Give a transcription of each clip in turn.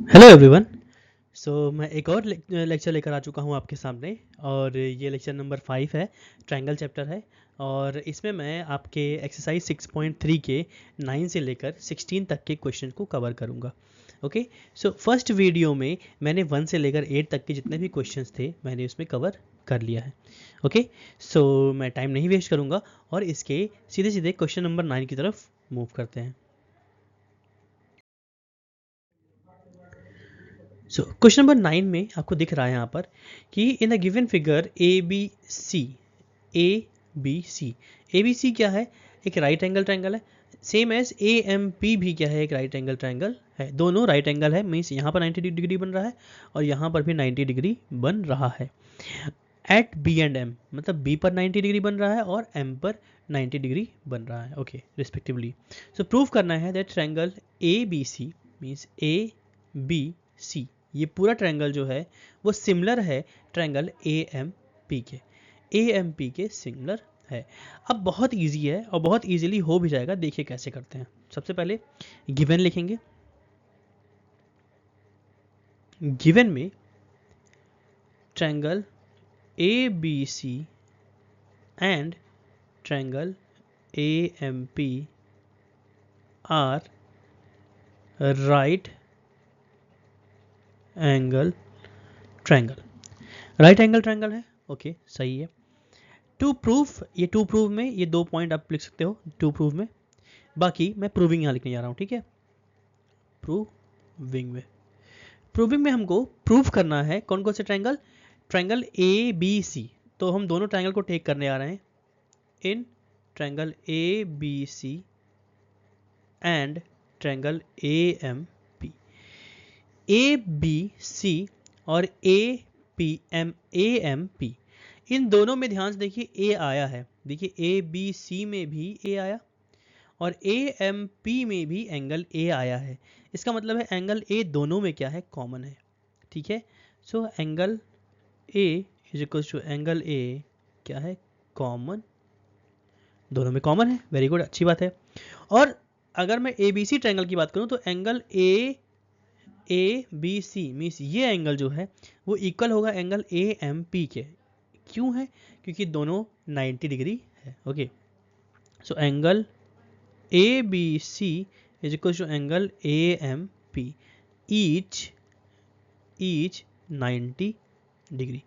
Hello everyone. मैं एक और लेक्चर लेकर आ चुका हूँ आपके सामने और ये लेक्चर नंबर 5 है। ट्रायंगल चैप्टर है और इसमें मैं आपके एक्सरसाइज 6.3 के 9 से लेकर 16 तक के क्वेश्चन को कवर करूँगा। ओके, सो फर्स्ट वीडियो में मैंने 1 से लेकर 8 तक के जितने भी क्वेश्चंस थे मैंने उसमें कवर कर लिया है। ओके, सो मैं टाइम नहीं वेस्ट करूँगा और इसके सीधे सीधे क्वेश्चन नंबर 9 की तरफ मूव करते हैं। सो क्वेश्चन नंबर 9 में आपको दिख रहा है यहाँ पर कि in the given figure A B C क्या है, एक राइट एंगल ट्रायंगल है। Same as A M P भी क्या है, एक राइट एंगल ट्रायंगल है। दोनों राइट एंगल है, मीन्स यहाँ पर 90 डिग्री बन रहा है और यहाँ पर भी 90 डिग्री बन रहा है। एट बी एंड एम, मतलब बी पर 90 डिग्री बन रहा है और एम पर 90 डिग्री बन रहा है, ओके, रिस्पेक्टिवली। सो प्रूव करना है that triangle A B C means A B C, ये पूरा ट्रायंगल जो है वो सिमिलर है ट्रायंगल ए एम पी के सिमिलर है। अब बहुत इजी है और बहुत इजीली हो भी जाएगा, देखिए कैसे करते हैं। सबसे पहले गिवन लिखेंगे। गिवन में triangle A B C and triangle A M P are right angle triangle. Right angle triangle है, ओके, सही है। टू प्रूफ, ये टू प्रूव में ये 2 पॉइंट आप लिख सकते हो टू प्रूव में, बाकी मैं प्रूविंग यहाँ लिखने जा रहा हूँ, ठीक है। प्रूविंग में हमको प्रूफ करना है कौन कौन से triangle, triangle A B C. तो हम दोनों ट्रायंगल को टेक करने आ रहे हैं in triangle A B C and triangle A M P. A B C और ए एम पी, इन दोनों में ध्यान से देखिए ए आया है। देखिए ए बी सी में भी ए आया और ए एम पी में भी एंगल ए आया है। इसका मतलब है एंगल ए दोनों में क्या है, कॉमन है, ठीक है। So angle A is equal to angle A क्या है, कॉमन, दोनों में कॉमन है, वेरी गुड, अच्छी बात है। और अगर मैं ए बी सी ट्रायंगल की बात करूं तो angle A B C means ये एंगल जो है वो इक्वल होगा एंगल ए एम पी के। क्यों है, क्योंकि दोनों 90 डिग्री है, okay. So angle A B C is equal to angle A M P, each 90 degree,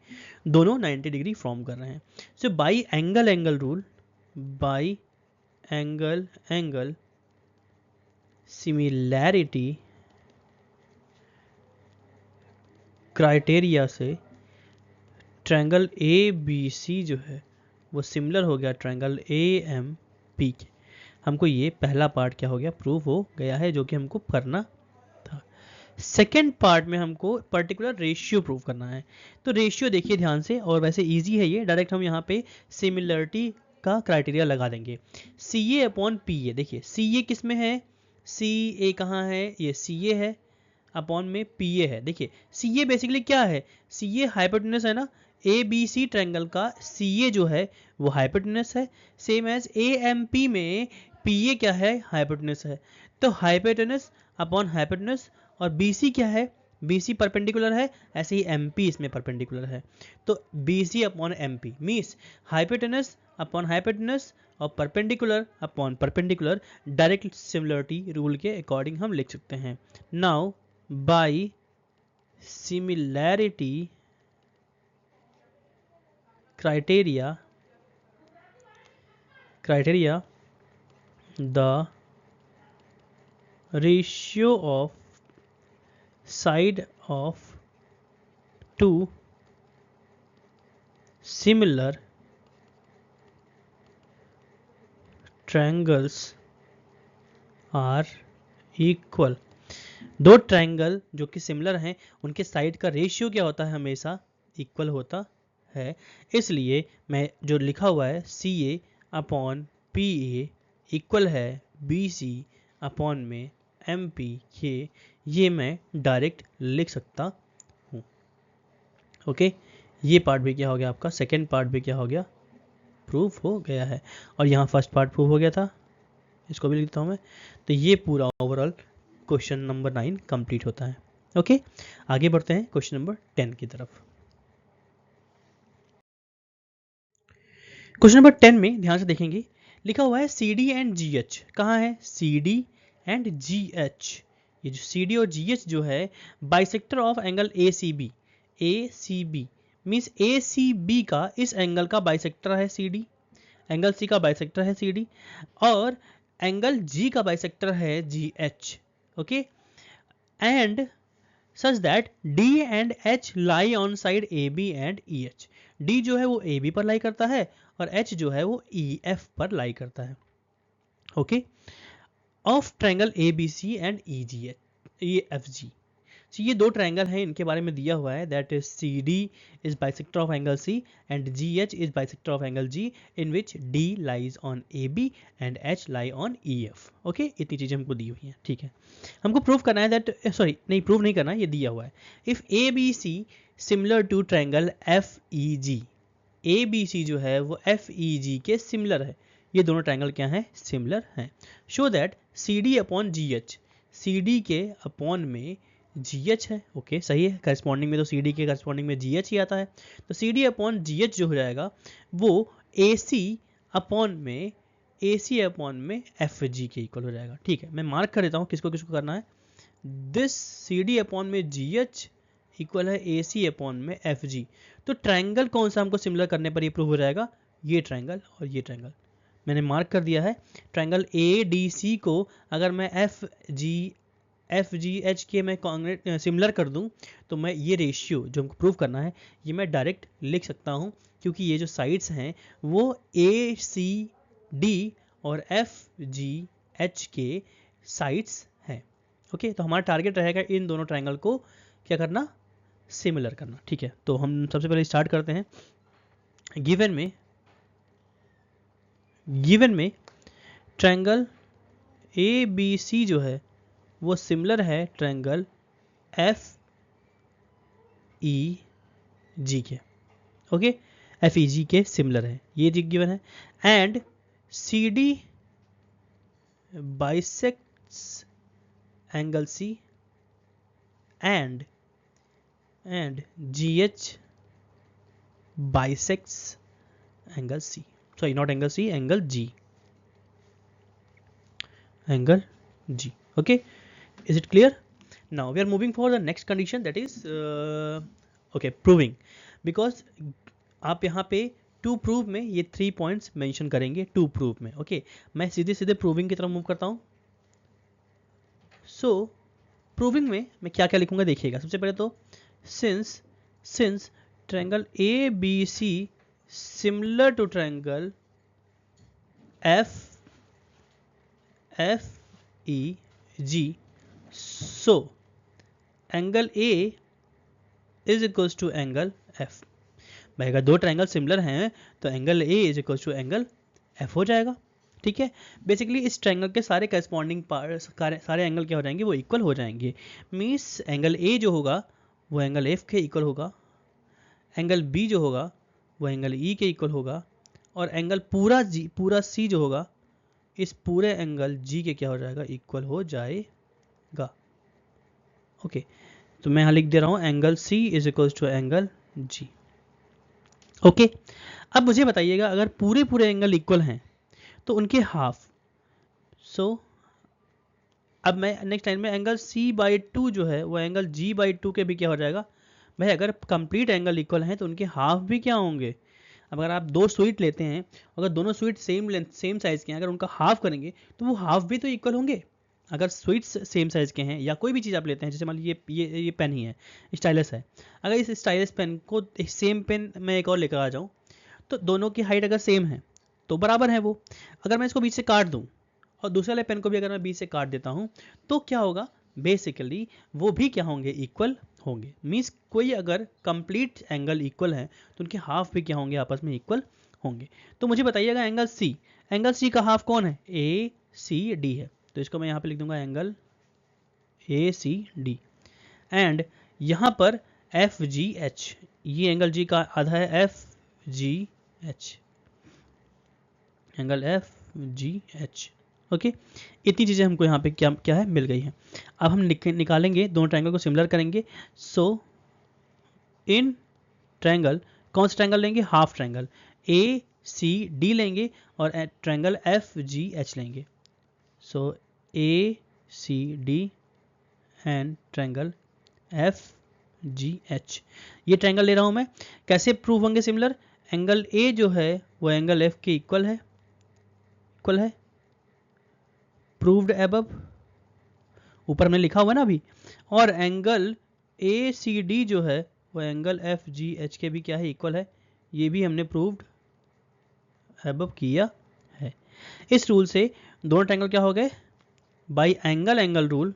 दोनों 90 डिग्री फॉर्म कर रहे हैं। So by angle rule, by angle similarity criteria से ट्रायंगल ए बी सी जो है वो सिमिलर हो गया ट्रायंगल ए एम पी के। हमको ये पहला पार्ट क्या हो गया, प्रूव हो गया है, जो कि हमको करना था। सेकेंड पार्ट में हमको पर्टिकुलर रेशियो प्रूव करना है। तो रेशियो देखिए ध्यान से, और वैसे इजी है ये, डायरेक्ट हम यहाँ पे सिमिलरिटी का क्राइटेरिया लगा देंगे। सी ए अपॉन पी ए, देखिए सी ए किस में है, सी ए कहाँ है, ये सी ए है, अपॉन में पी ए है। देखिए सी ए बेसिकली क्या है, सी ए हाइपोटेनस है ना, ए बी सी ट्रायंगल का सी ए जो है वो हाइपोटेनस है। Same as A M P में पी ए क्या है, हाइपोटेनस है। तो हाइपोटेनस अपॉन हाइपोटेनस, और बी सी क्या है, बी सी परपेंडिकुलर है, ऐसे ही एम पी इसमें परपेंडिकुलर है। तो B C upon M P means hypotenuse upon hypotenuse और perpendicular upon perpendicular, direct similarity rule के अकॉर्डिंग हम लिख सकते हैं। Now by similarity criteria the ratio of side of two similar triangles are equal। दो triangle जो कि similar हैं उनके साइड का रेशियो क्या होता है, हमेशा इक्वल होता है। इसलिए मैं जो लिखा हुआ है सी ए अपॉन पी ए इक्वल है बी सी अपॉन में एम पी के, ये मैं डायरेक्ट लिख सकता हूँ, ओके। ये पार्ट भी क्या हो गया आपका, सेकेंड पार्ट भी क्या हो गया, प्रूफ हो गया है। और यहाँ फर्स्ट पार्ट प्रूफ हो गया था, इसको भी लिखता हूँ मैं। तो ये पूरा ओवरऑल क्वेश्चन नंबर 9 कंप्लीट होता है। ओके, आगे बढ़ते हैं क्वेश्चन नंबर 10 की तरफ। क्वेश्चन नंबर 10 में ध्यान से देखेंगे, लिखा हुआ है C D and G H. कहाँ है C D and G H? ये जो सी डी और जी एच जो है bisector of angle A C B. A C B means A C B का इस एंगल का बाइसेक्टर है सी डी, एंगल सी का बाइसेक्टर है सी डी, और एंगल जी का बाइसेक्टर है G H. Okay, and such that D and H lie on side A B and E H. D जो है वो ए बी पर लाई करता है और एच जो है वो ई एफ पर लाई करता है। Okay, of triangle A B C and E G H E F G. ये दो ट्रायंगल हैं, इनके बारे में दिया हुआ है that is C D is bisector of angle C and G H is bisector of angle G in which D lies on A B and H lie on E F. Okay, इतनी चीजें हमको दी हुई हैं। ठीक है, हमको prove करना है दैट, सॉरी नहीं प्रूव नहीं करना, ये दिया हुआ है if A B C similar to triangle F E G. A B C जो है वो एफ ई जी के सिमिलर है, ये दोनों ट्रायंगल क्या है सिमिलर हैं। Show that C D upon G H, C D के अपॉन में जी एच है। ओके, सही है, करस्पॉन्डिंग में तो सी डी के करस्पॉन्डिंग में जी एच ही आता है, तो C D upon G H जो हो जाएगा वो ए सी अपॉन में एफ जी के इक्वल हो जाएगा। ठीक है, मैं मार्क कर देता हूँ किसको किसको करना है। दिस सी डी अपॉन में जी एच इक्वल है ए सी अपॉन में एफ जी। तो ट्रायंगल कौन सा हमको सिमिलर करने पर ये प्रूव हो जाएगा, ये ट्रायंगल और ये ट्रायंगल मैंने मार्क कर दिया है। ट्रायंगल ए डी सी को अगर मैं एफ जी एच के मैं सिमिलर कर दूं तो मैं ये रेशियो जो हमको प्रूव करना है ये मैं डायरेक्ट लिख सकता हूं, क्योंकि ये जो साइड्स हैं वो ए सी डी और एफ जी एच के साइड्स हैं। ओके, तो हमारा टारगेट रहेगा इन दोनों ट्रायंगल को क्या करना, सिमिलर करना। ठीक है, तो हम सबसे पहले स्टार्ट करते हैं। गिवन में ट्रायंगल ए बी सी जो है वो सिमिलर है ट्रायंगल एफ ई जी के। ओके, एफ ई जी के सिमिलर है, ये गिवन है। And C D bisects angle C and G H bisects angle C, sorry not angle C, angle G. Okay, is it clear? Now we are moving for the next condition, that is okay, proving, because आप यहाँ पे to prove में ये 3 points mention करेंगे to prove में। Okay, मैं सीधे सीधे प्रूविंग की तरफ मूव करता हूँ। सो प्रूविंग में मैं क्या क्या लिखूंगा देखिएगा। सबसे पहले तो since triangle A B C similar to triangle F E G, so angle A is equals to angle F. भाई अगर दो ट्रायंगल सिमिलर हैं तो angle A is equals to angle F हो जाएगा। ठीक है, बेसिकली इस ट्रायंगल के सारे करस्पॉन्डिंग सारे एंगल क्या हो जाएंगे, वो इक्वल हो जाएंगे। मीन्स एंगल ए जो होगा वो एंगल एफ के इक्वल होगा, एंगल बी जो होगा वो एंगल ई के इक्वल होगा, और एंगल पूरा सी जो होगा इस पूरे एंगल जी के क्या हो जाएगा, इक्वल हो जाएगा। ओके, तो मैं यहाँ लिख दे रहा हूँ angle C is equal to angle G. Okay, अब मुझे बताइएगा अगर पूरे एंगल इक्वल हैं तो उनके हाफ। सो अब मैं नेक्स्ट टाइम में एंगल सी बाई टू जो है वो एंगल जी बाई टू के भी क्या हो जाएगा। भाई अगर कंप्लीट एंगल इक्वल हैं तो उनके हाफ भी क्या होंगे। अब अगर आप दो स्वीट लेते हैं, अगर दोनों sweet same length same size के हैं, अगर उनका हाफ करेंगे तो वो हाफ भी तो इक्वल होंगे। अगर स्वीट्स सेम साइज़ के हैं या कोई भी चीज़ आप लेते हैं, जैसे मान लीजिए ये पेन ही है, स्टाइलस है, अगर इस स्टाइलस पेन को सेम पेन मैं एक और लेकर आ जाऊँ तो दोनों की हाइट अगर सेम है तो बराबर है वो। अगर मैं इसको बीच से काट दूँ और दूसरे वाले पेन को भी अगर मैं बीच से काट देता हूँ तो क्या होगा, बेसिकली वो भी क्या होंगे, इक्वल होंगे। मीन्स कोई अगर कंप्लीट एंगल इक्वल है तो उनके हाफ भी क्या होंगे, आपस में इक्वल होंगे। तो मुझे बताइएगा एंगल सी का हाफ कौन है, ए सी डी है, तो इसको मैं यहाँ पे लिख दूंगा angle A C D. And यहाँ पर एफ जी एच, ये एंगल जी का आधा है, F G H, angle F G H. Okay, इतनी चीज़ें हमको यहाँ पे क्या क्या है मिल गई हैं। अब हम निकालेंगे, दोनों ट्रायंगल को सिमिलर करेंगे। सो इन ट्रायंगल, कौन सा ट्रायंगल लेंगे? Half triangle A C D लेंगे और ट्रायंगल एफ जी एच लेंगे। So A C D and triangle F G H, ये ट्रायंगल ले रहा हूं मैं। कैसे प्रूव होंगे सिमिलर? एंगल ए जो है वो एंगल एफ के इक्वल है, प्रूव्ड एबव, ऊपर में लिखा हुआ ना अभी। और एंगल ए सी डी जो है वो एंगल एफ जी एच के भी क्या है? इक्वल है, ये भी हमने प्रूव्ड एबव किया है। इस रूल से दोनों ट्रायंगल क्या हो गए? बाई एंगल रूल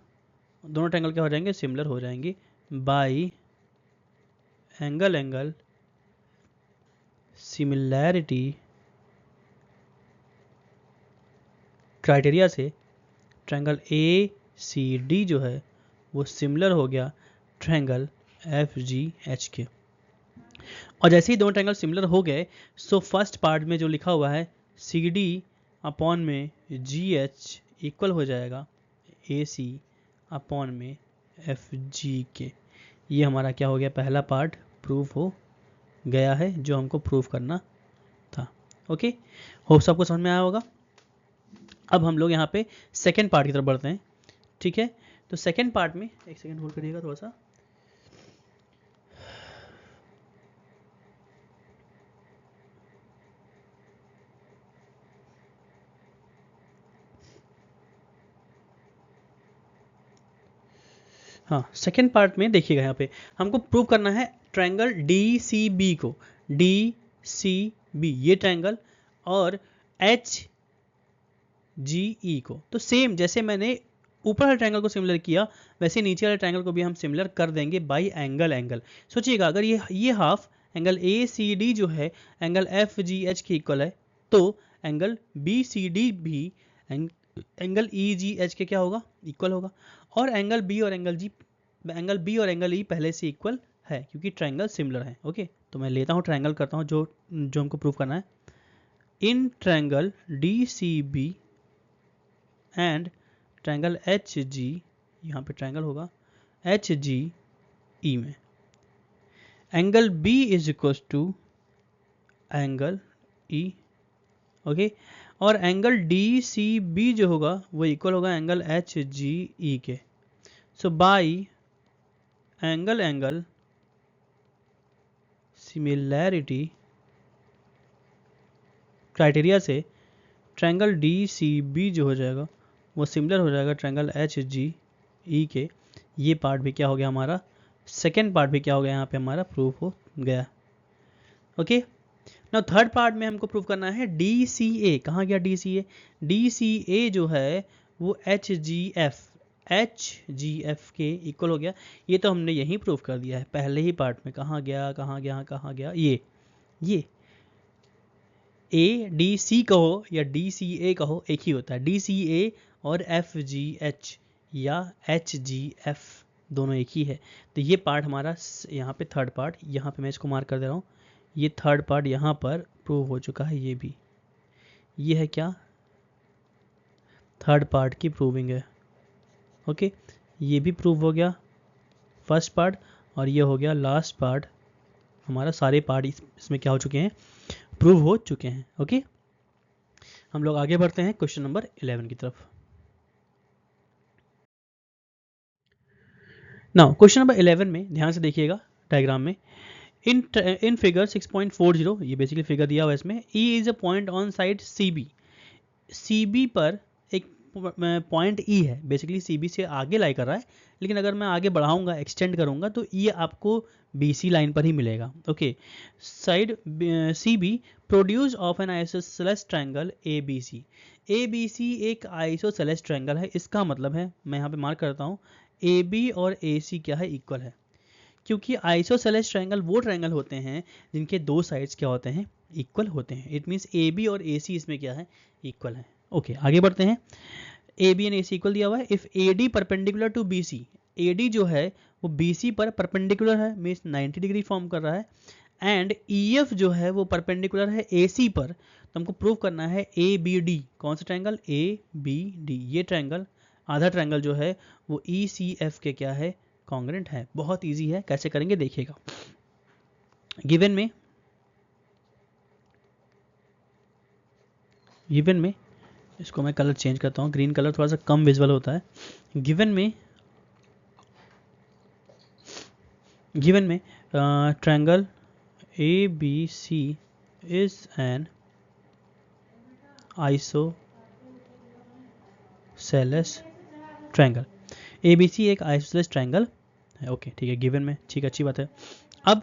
दोनों ट्रायंगल क्या हो जाएंगे? सिमिलर हो जाएंगे। बाई एंगल सिमिलैरिटी क्राइटेरिया से ट्रायंगल ए सी डी जो है वो सिमिलर हो गया ट्रायंगल एफ जी एच के। और जैसे ही दोनों ट्रायंगल सिमिलर हो गए, सो फर्स्ट पार्ट में जो लिखा हुआ है सी डी अपॉन में जी एच इक्वल हो जाएगा ए सी अपॉन में एफ जी के। ये हमारा क्या हो गया? पहला पार्ट प्रूव हो गया है जो हमको प्रूव करना था। ओके, होप सबको समझ में आया होगा। अब हम लोग यहाँ पे सेकेंड पार्ट की तरफ बढ़ते हैं, ठीक है? तो सेकेंड पार्ट में, एक सेकेंड होल्ड करिएगा थोड़ा सा। हाँ, सेकेंड पार्ट में देखिएगा, यहाँ पे हमको प्रूव करना है ट्रायंगल डी सी बी को, डी सी बी ये ट्रायंगल और एच जी ई को। तो सेम जैसे मैंने ऊपर वाले ट्रायंगल को सिमिलर किया, वैसे नीचे वाले ट्रायंगल को भी हम सिमिलर कर देंगे बाई एंगल। सोचिएगा, अगर ये half angle A C D जो है एंगल एफ जी एच के इक्वल है, तो एंगल बी सी डी भी एंगल ई जी एच के क्या होगा? इक्वल होगा। और एंगल बी और एंगल ई पहले से इक्वल है क्योंकि ट्रायंगल सिमिलर है। ओके, तो मैं लेता हूँ ट्रायंगल करता हूँ जो हमको प्रूव करना है। In triangle D C B and triangle H G, यहाँ पे ट्रायंगल होगा एच जी ई में angle B is equal to angle E. Okay, और एंगल डी सी बी जो होगा वो इक्वल होगा एंगल एच जी ई के। सो बाई एंगल सिमिलैरिटी क्राइटेरिया से ट्रायंगल डी सी बी जो हो जाएगा वो सिमिलर हो जाएगा ट्रायंगल एच जी ई के। ये पार्ट भी क्या हो गया हमारा? सेकेंड पार्ट भी क्या हो गया? यहाँ पे हमारा प्रूफ हो गया। ओके, नाउ थर्ड पार्ट में हमको प्रूव करना है डी सी ए। कहाँ गया डी सी ए? डी सी ए जो है वो एच जी एफ के इक्वल हो गया। ये तो हमने यहीं प्रूव कर दिया है पहले ही पार्ट में। कहाँ गया? ये ए डी सी कहो या डी सी ए कहो, एक ही होता है। डी सी ए और एफ जी एच या एच जी एफ दोनों एक ही है। तो ये पार्ट हमारा यहाँ पे थर्ड पार्ट, यहाँ पे मैं इसको मार्क कर दे रहा हूँ। ये थर्ड पार्ट यहाँ पर प्रूव हो चुका है। ये भी, ये है क्या? थर्ड पार्ट की प्रूविंग है। ओके, ये भी प्रूव हो गया फर्स्ट पार्ट, और ये हो गया लास्ट पार्ट। हमारा सारे पार्ट इसमें क्या हो चुके हैं? प्रूव हो चुके हैं। ओके, हम लोग आगे बढ़ते हैं क्वेश्चन नंबर 11 की तरफ। नाउ क्वेश्चन नंबर 11 में ध्यान से देखिएगा डायग्राम में। इन फिगर 6.40, ये बेसिकली फिगर दिया हुआ है इसमें। E is a point on side CB। CB पर एक पॉइंट E है, बेसिकली CB से आगे लाई कर रहा है, लेकिन अगर मैं आगे बढ़ाऊंगा, एक्सटेंड करूंगा, तो ये आपको BC लाइन पर ही मिलेगा। Okay, side CB produce of N isosceles triangle ABC। ABC एक आइसोसेलेस ट्रायंगल है, इसका मतलब है, मैं यहाँ पे मार्क करता हूँ, AB और AC क्या है? इक्वल है। क्योंकि आइसोसेलेस ट्रायंगल वो ट्रायंगल होते हैं जिनके दो साइड्स क्या होते हैं? इक्वल होते हैं। इट मीन्स AB और AC इसमें क्या है? इक्वल है। ओके, आगे बढ़ते हैं। AB एंड AC इक्वल दिया हुआ है। If AD perpendicular to BC, AD जो है वो BC पर परपेंडिकुलर है, मीन्स 90 डिग्री फॉर्म कर रहा है, एंड EF जो है वो परपेंडिकुलर है AC पर, तो हमको प्रूव करना है ए बी डी। कौन सा ट्रायंगल? A B D. ये ट्रायंगल, आधा ट्रायंगल जो है वो ई सी एफ के क्या है? कॉन्ग्रेंट है। बहुत इजी है, कैसे करेंगे देखिएगा। गिवन में इसको मैं कलर चेंज करता हूँ, ग्रीन कलर थोड़ा सा कम विजुअल होता है। गिवन में triangle A B C is an isosceles triangle. A B C एक आइसोसेलेस ट्रायंगल है। ओके ठीक है, गिवन में, ठीक, अच्छी बात है। अब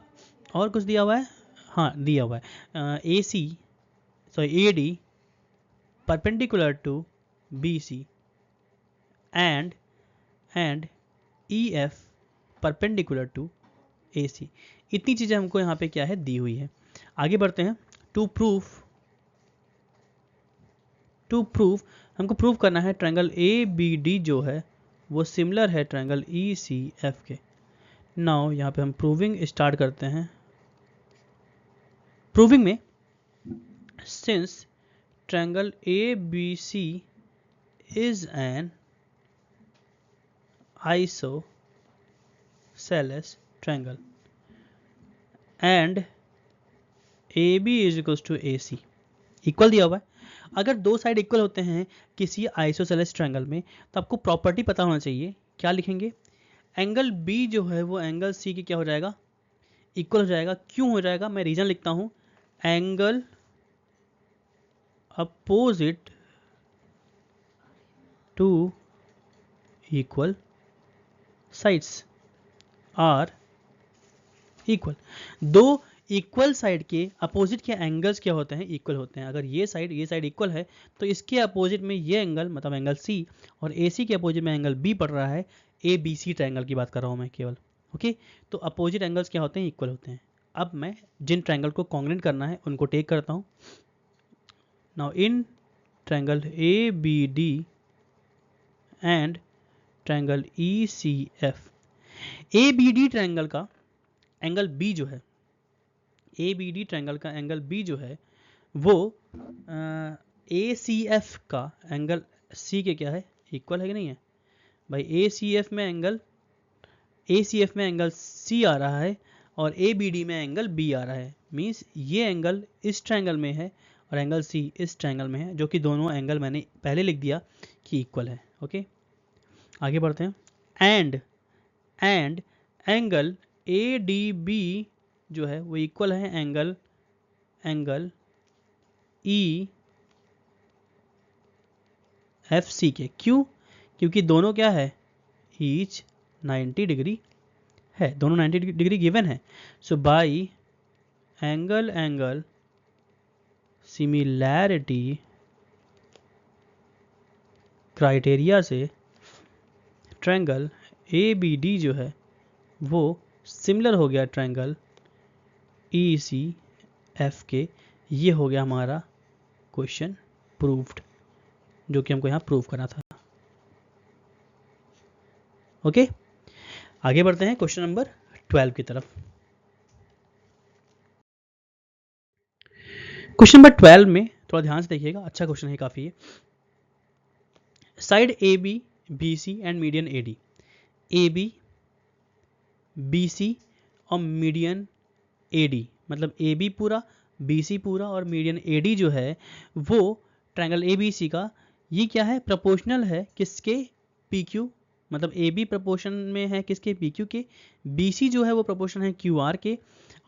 और कुछ दिया हुआ है? हाँ दिया हुआ है, A C sorry A D perpendicular to B C and E F perpendicular to A C. इतनी चीज़ें हमको यहाँ पे क्या है? दी हुई है। आगे बढ़ते हैं। टू प्रूफ हमको प्रूव करना है ट्रायंगल ए बी डी जो है वो सिमिलर है ट्रायंगल ई सी एफ के। नाउ यहाँ पे हम प्रूविंग स्टार्ट करते हैं। प्रूविंग में since triangle A B C is an isosceles triangle and A B is equals to A C, equal दिया हुआ है। अगर दो साइड इक्वल होते हैं किसी आइसोसेलेस ट्रायंगल में तो आपको प्रॉपर्टी पता होना चाहिए। क्या लिखेंगे? एंगल बी जो है वो एंगल सी के क्या हो जाएगा? इक्वल हो जाएगा। क्यों हो जाएगा? मैं रीजन लिखता हूं, angle opposite to equal sides are equal. दो इक्वल साइड के अपोजिट के एंगल्स क्या होते हैं? इक्वल होते हैं। अगर ये साइड इक्वल है तो इसके अपोजिट में ये एंगल मतलब एंगल सी और ए सी के अपोजिट में एंगल बी पड़ रहा है। ए बी सी ट्रायंगल की बात कर रहा हूँ मैं केवल। ओके, तो अपोजिट एंगल्स क्या होते हैं? इक्वल होते हैं। अब मैं जिन ट्रायंगल को कॉन्ग्रेंट करना है उनको टेक करता हूँ। Now in triangle A B D and triangle E C F, A B D triangle का एंगल बी जो है, ए बी डी ट्रायंगल का एंगल बी जो है वो ए सी एफ का एंगल सी के क्या है? इक्वल है कि नहीं है भाई? ए सी एफ में एंगल सी आ रहा है और ए बी डी में एंगल बी आ रहा है। मीन्स ये एंगल इस ट्रायंगल में है और एंगल सी इस ट्रायंगल में है, जो कि दोनों एंगल मैंने पहले लिख दिया कि इक्वल है। ओके, आगे बढ़ते हैं। And angle A D B जो है वो इक्वल है एंगल ई एफ सी के। क्यों? क्योंकि दोनों क्या है? ईच 90 डिग्री है, दोनों 90 डिग्री गिवन है। सो बाई एंगल सिमिलैरिटी क्राइटेरिया से ट्रायंगल ए बी डी जो है वो सिमिलर हो गया ट्रायंगल ई सी एफ के। ये हो गया हमारा क्वेश्चन प्रूव्ड, जो कि हमको यहाँ प्रूव करना था। ओके, आगे बढ़ते हैं क्वेश्चन नंबर 12 की तरफ। क्वेश्चन नंबर 12 में थोड़ा ध्यान से देखिएगा, अच्छा क्वेश्चन है काफी है। Side A B B C and median A D, A B B C और मीडियन ए डी, मतलब ए बी पूरा बी सी पूरा और मीडियन ए डी जो है वो ट्रायंगल ए बी सी का ये क्या है? प्रोपोर्शनल है किसके? पी क्यू, मतलब ए बी प्रोपोर्शन में है किसके? पी क्यू के। बी सी जो है वो प्रोपोर्शन है क्यू आर के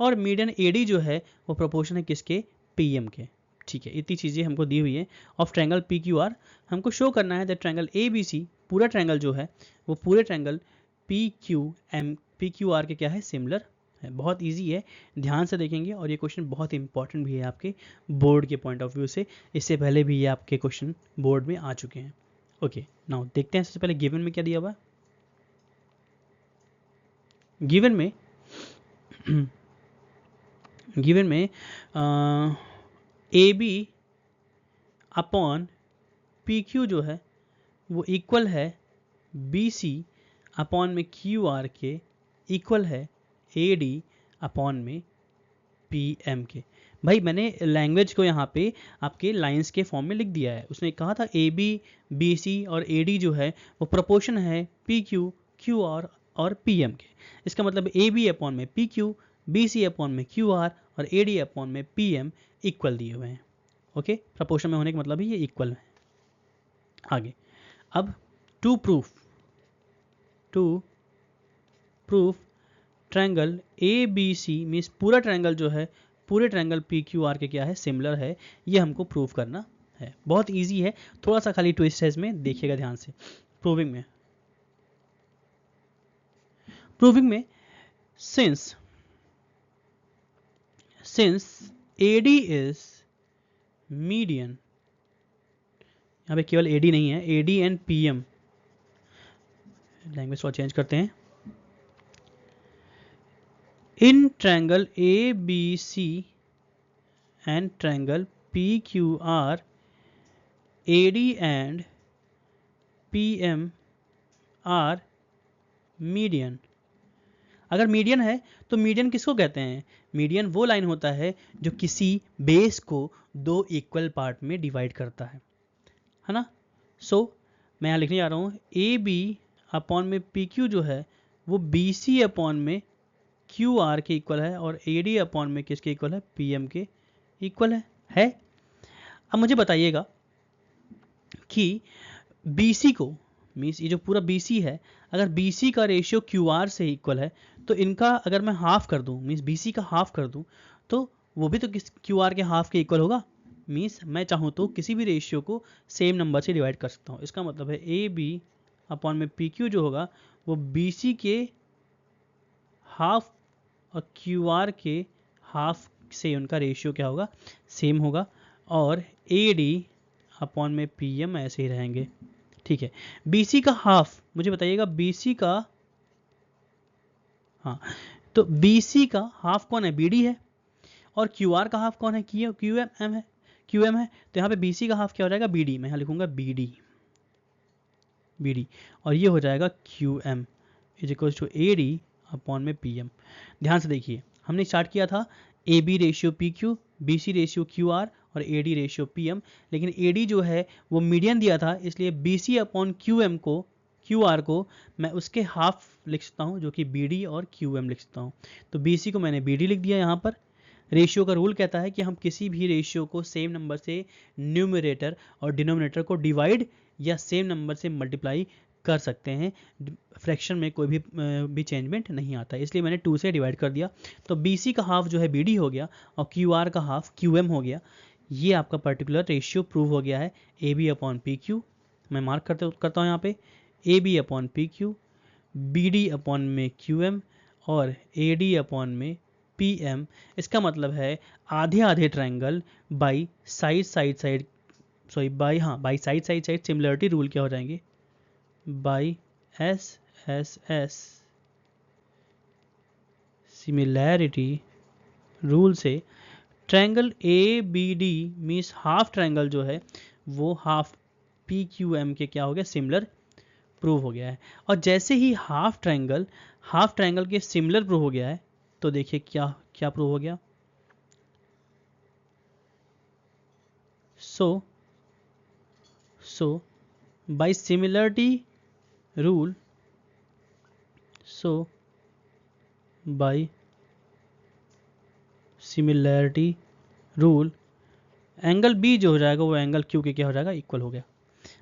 और मीडियन ए डी जो है वो प्रोपोर्शन है किसके? पी एम के। ठीक है, इतनी चीज़ें हमको दी हुई है of triangle P Q R. हमको शो करना है that triangle A B C पूरा ट्रायंगल जो है वो पूरे ट्रायंगल पी क्यू आर के क्या है? सिमिलर है। बहुत इजी है, ध्यान से देखेंगे और ये क्वेश्चन बहुत इंपॉर्टेंट भी है आपके बोर्ड के पॉइंट ऑफ व्यू से। इससे पहले भी ये आपके क्वेश्चन बोर्ड में आ चुके हैं। ओके, नाउ देखते हैं सबसे पहले गिवन में क्या दिया हुआ है। गिवन में A B upon P Q जो है वो इक्वल है बी सी अपॉन में क्यू आर के, इक्वल है ए डी अपॉन में पी एम के। भाई मैंने लैंग्वेज को यहाँ पे आपके लाइंस के फॉर्म में लिख दिया है। उसने कहा था ए बी, बी सी और ए डी जो है वो प्रोपोर्शन है पी क्यू, क्यू आर और पी एम के। इसका मतलब ए बी अपॉन में P Q, B C upon में क्यू आर और ए डी अपॉन में पी एम इक्वल दिए हुए हैं। ओके, प्रपोर्शन में होने का मतलब ही ये इक्वल है। आगे अब to proof triangle A B C means पूरा ट्रायंगल जो है, पूरे ट्रायंगल पी क्यू आर के क्या है, सिमिलर है, ये हमको प्रूव करना है। बहुत इजी है, थोड़ा सा खाली ट्विस्ट है इसमें, देखिएगा ध्यान से। प्रूविंग में सिंस AD इज मीडियन, यहाँ पे केवल AD नहीं है, AD एंड PM, लैंग्वेज थोड़ा चेंज करते हैं। In triangle ABC and triangle PQR AD and PM are median. अगर मीडियन है तो मीडियन किसको कहते हैं? मीडियन वो लाइन होता है जो किसी बेस को दो इक्वल पार्ट में डिवाइड करता है ना। सो मैं यहाँ लिखने जा रहा हूँ ए बी अपॉन में पी क्यू जो है वो बी सी अपॉन में क्यू आर के इक्वल है और ए डी अपॉन में किसके इक्वल है? पी एम के इक्वल है। अब मुझे बताइएगा कि बी सी को, मीन्स ये जो पूरा बी सी है, अगर बी सी का रेशियो क्यू आर से इक्वल है तो इनका अगर मैं हाफ कर दूं, मीन्स बी सी का हाफ कर दूं, तो वो भी तो किस क्यू आर के हाफ के इक्वल होगा। मीन्स मैं चाहूँ तो किसी भी रेशियो को सेम नंबर से डिवाइड कर सकता हूँ। इसका मतलब है ए बी अपॉन में पी क्यू जो होगा वो बी सी के हाफ और क्यू आर के हाफ से उनका रेशियो क्या होगा? सेम होगा। और ए डी अपॉन में पी एम ऐसे ही रहेंगे। ठीक है, BC का हाफ मुझे बताइएगा, BC का, हाँ तो BC का हाफ कौन है? BD है। और QR का हाफ कौन है? QM है। QM है, तो यहाँ पे BC का हाफ क्या हो जाएगा? BD। मैं यहाँ लिखूंगा BD और ये हो जाएगा QM is equal to AD upon में PM। ध्यान से देखिए, हमने स्टार्ट किया था AB ratio PQ, BC ratio QR और AD रेशियो PM, लेकिन AD जो है वो मीडियन दिया था, इसलिए BC अपॉन QM को, QR को मैं उसके हाफ लिख सकता हूँ जो कि BD और QM लिख सकता हूँ। तो BC को मैंने BD लिख दिया यहाँ पर। रेशियो का रूल कहता है कि हम किसी भी रेशियो को सेम नंबर से न्यूमरेटर और डिनोमिनेटर को डिवाइड या सेम नंबर से मल्टीप्लाई कर सकते हैं, फ्रैक्शन में कोई भी चेंजमेंट नहीं आता, इसलिए मैंने 2 से डिवाइड कर दिया। तो BC का हाफ जो है BD हो गया और QR का हाफ QM हो गया। ये आपका पर्टिकुलर रेशियो प्रूव हो गया है AB अपॉन PQ। मैं मार्क करता हूँ यहाँ पे AB upon PQ, BD upon में QM और AD अपॉन में PM। इसका मतलब है आधे आधे triangle by side similarity rule क्या हो जाएंगे? बाई SSS सिमिलैरिटी रूल से triangle ABD means half triangle जो है वो हाफ PQM के क्या हो गया? सिमिलर प्रूव हो गया है। और जैसे ही हाफ ट्रायंगल के सिमिलर प्रूव हो गया है तो देखिए क्या क्या प्रूव हो गया? So by similarity rule, angle B जो हो जाएगा वो एंगल Q के क्या हो जाएगा? इक्वल हो गया।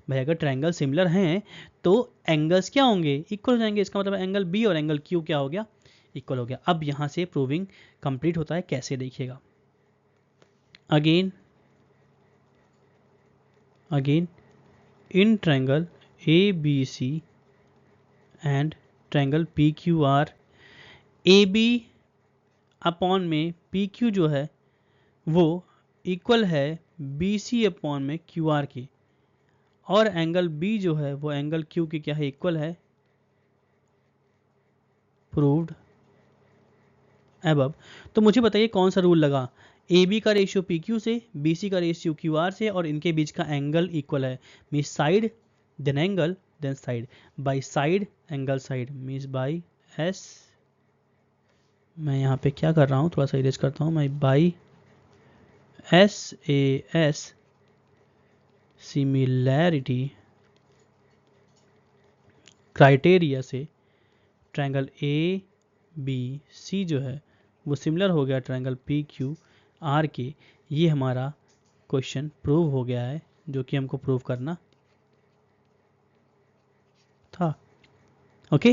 भाई अगर ट्रायंगल सिमिलर हैं तो एंगल्स क्या होंगे? इक्वल हो जाएंगे। इसका मतलब एंगल B और एंगल Q क्या हो गया? इक्वल हो गया। अब यहाँ से प्रूविंग कंप्लीट होता है, कैसे देखिएगा। Again in triangle ABC and triangle PQR AB upon में PQ जो है वो इक्वल है BC अपॉन में QR की, और एंगल B जो है वो एंगल Q की क्या है? इक्वल है। Proved above. तो मुझे बताइए कौन सा रूल लगा? AB का रेशियो PQ से, BC का रेशियो QR से, और इनके बीच का एंगल इक्वल है। Means side then angle then side, by side angle side, means by S। मैं यहाँ पे क्या कर रहा हूँ, थोड़ा सा इरेज करता हूँ मैं, बाई SAS सिमिलैरिटी क्राइटेरिया से ट्रायंगल ABC जो है वो सिमिलर हो गया ट्रायंगल PQR के। ये हमारा क्वेश्चन प्रूव हो गया है, जो कि हमको प्रूव करना था। ओके,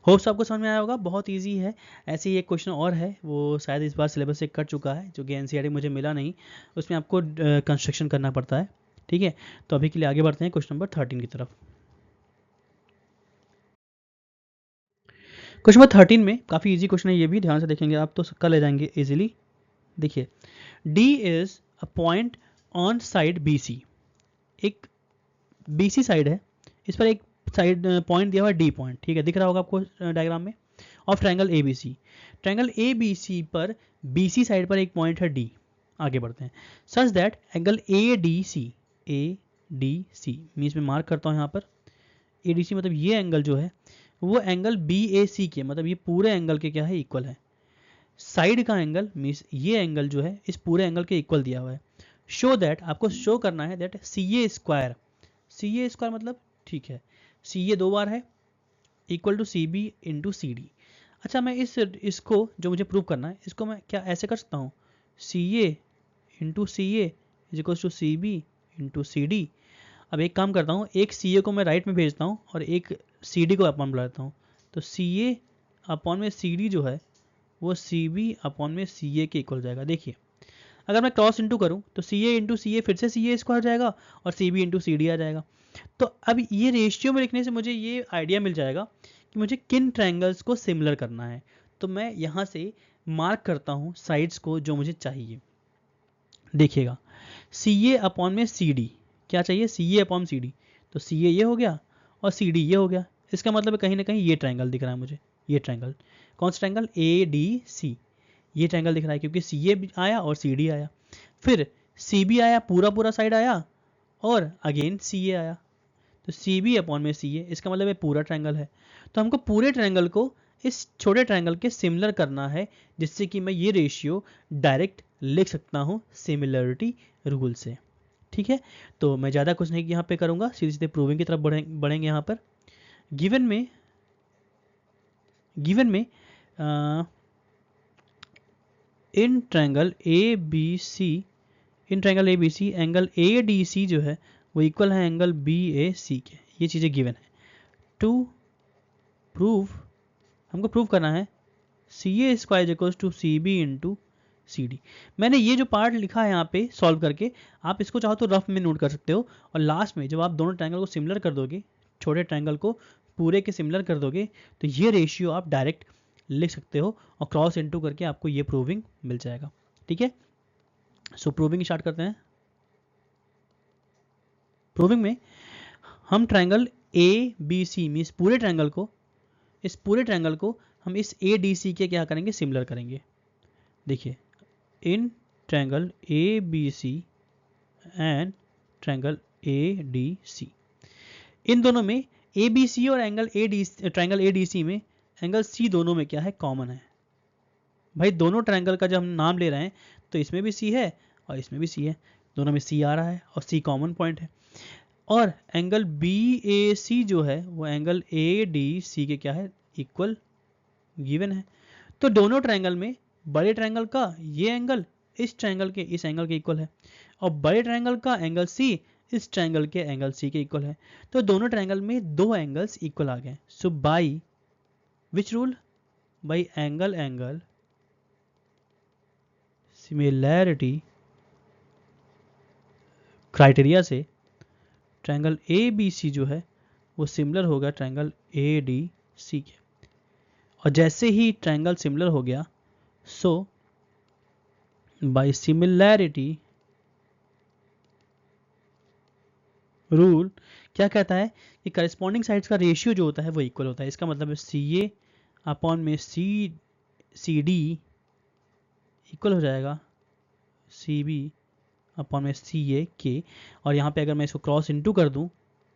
होप्स आपको समझ में आया होगा। बहुत इजी है। ऐसे ही एक क्वेश्चन और है, वो शायद इस बार सिलेबस से कट चुका है, जो कि एनसीईआरटी मुझे मिला नहीं, उसमें आपको कंस्ट्रक्शन करना पड़ता है। ठीक है, तो अभी के लिए आगे बढ़ते हैं क्वेश्चन नंबर 13 की तरफ। क्वेश्चन नंबर 13 में काफ़ी इजी क्वेश्चन है, ये भी ध्यान से देखेंगे आप तो कर ले जाएंगे इजीली। देखिए, D is a point on side BC। एक BC साइड है, इस पर एक साइड पॉइंट दिया हुआ है डी पॉइंट, ठीक है, दिख रहा होगा आपको डायग्राम में, of triangle ABC। Triangle ABC पर BC साइड पर एक पॉइंट है D। आगे बढ़ते हैं। Such that angle ADC means मैं मार्क करता हूँ यहाँ पर, ADC मतलब ये एंगल जो है वो एंगल BAC के, मतलब ये पूरे एंगल के क्या है, इक्वल है। साइड का एंगल मीन्स ये एंगल जो है इस पूरे एंगल के इक्वल दिया हुआ है। शो दैट, आपको शो करना है दैट CA स्क्वायर मतलब, ठीक है, CA 2 बार है equal to CB into CD। अच्छा, मैं इसको जो मुझे प्रूव करना है इसको मैं क्या ऐसे कर सकता हूँ, CA इंटू CA is equal to CB into CD। अब एक काम करता हूँ, एक CA को मैं राइट में भेजता हूँ और एक CD को अपॉन बुला लेता हूँ, तो CA अपॉन में CD जो है वो CB अपॉन में CA के इक्वल जाएगा। देखिए, अगर मैं क्रॉस इंटू करूँ तो CA इंटू CA फिर से CA स्क्वायर जाएगा और CB इंटू CD आ जाएगा। तो अब ये रेशियो में लिखने से मुझे ये आइडिया मिल जाएगा कि मुझे किन ट्रायंगल्स को सिमिलर करना है। तो मैं यहाँ से मार्क करता हूँ साइड्स को जो मुझे चाहिए। देखिएगा, CA अपॉन में CD क्या चाहिए, CA अपॉन CD, तो CA ये हो गया और CD ये हो गया। इसका मतलब कहीं ना कहीं ये ट्रायंगल दिख रहा है मुझे, ये ट्रायंगल, कौन सा ट्रायंगल, ADC, ये ट्रायंगल दिख रहा है क्योंकि CA भी आया और CD आया, फिर CB आया, पूरा पूरा साइड आया और अगेन CA आया, तो CB अपॉन में CA, इसका मतलब ये पूरा ट्रायंगल है। तो हमको पूरे ट्रायंगल को इस छोटे ट्रायंगल के सिमिलर करना है, जिससे कि मैं ये रेशियो डायरेक्ट लिख सकता हूँ सिमिलरिटी रूल से। ठीक है, तो मैं ज़्यादा कुछ नहीं यहाँ पे करूँगा, सीधे सीधे प्रूविंग की तरफ बढ़ेंगे यहाँ पर। गिवन में in triangle ABC angle ADC जो है वो इक्वल है एंगल BAC के। ये चीज़ें गिवन है। टू प्रूव, हमको प्रूव करना है CA square equals to CB into CD। मैंने ये जो पार्ट लिखा है यहाँ पे सॉल्व करके, आप इसको चाहो तो रफ में नोट कर सकते हो, और लास्ट में जब आप दोनों ट्रायंगल को सिमिलर कर दोगे, छोटे ट्रायंगल को पूरे के सिमिलर कर दोगे, तो ये रेशियो आप डायरेक्ट लिख सकते हो और क्रॉस इनटू करके आपको ये प्रूविंग मिल जाएगा। ठीक है, सो प्रूविंग स्टार्ट करते हैं। प्रूविंग में हम ट्रायंगल ABC मीन्स पूरे ट्रायंगल को, इस पूरे ट्रायंगल को हम इस ADC के क्या करेंगे, सिमिलर करेंगे। देखिए, इन triangle ABC and triangle ADC, इन दोनों में ABC और एंगल ADC, ट्रायंगल ADC में एंगल C दोनों में क्या है, कॉमन है। भाई दोनों ट्रायंगल का जब हम नाम ले रहे हैं तो इसमें भी C है और इसमें भी C है, दोनों में C आ रहा है और C कॉमन पॉइंट है। और एंगल BAC जो है वो एंगल ADC के क्या है, इक्वल गिवन है। तो दोनों ट्रायंगल में बड़े ट्रायंगल का ये एंगल इस ट्रायंगल के इस एंगल के इक्वल है, और बड़े ट्रायंगल का एंगल C इस ट्रायंगल के एंगल C के इक्वल है। तो दोनों ट्रायंगल में दो एंगल्स इक्वल आ गए। So by which rule, by angle similarity criteria से ट्रायंगल ABC जो है वो सिमिलर होगा ट्रायंगल ADC के। और जैसे ही ट्रायंगल सिमिलर हो गया, सो बाय सिमिलैरिटी रूल क्या कहता है कि करस्पॉन्डिंग साइड्स का रेशियो जो होता है वो इक्वल होता है। इसका मतलब है CA अपॉन में CD इक्वल हो जाएगा CB अपॉन में CA के। और यहाँ पे अगर मैं इसको क्रॉस इनटू कर दूँ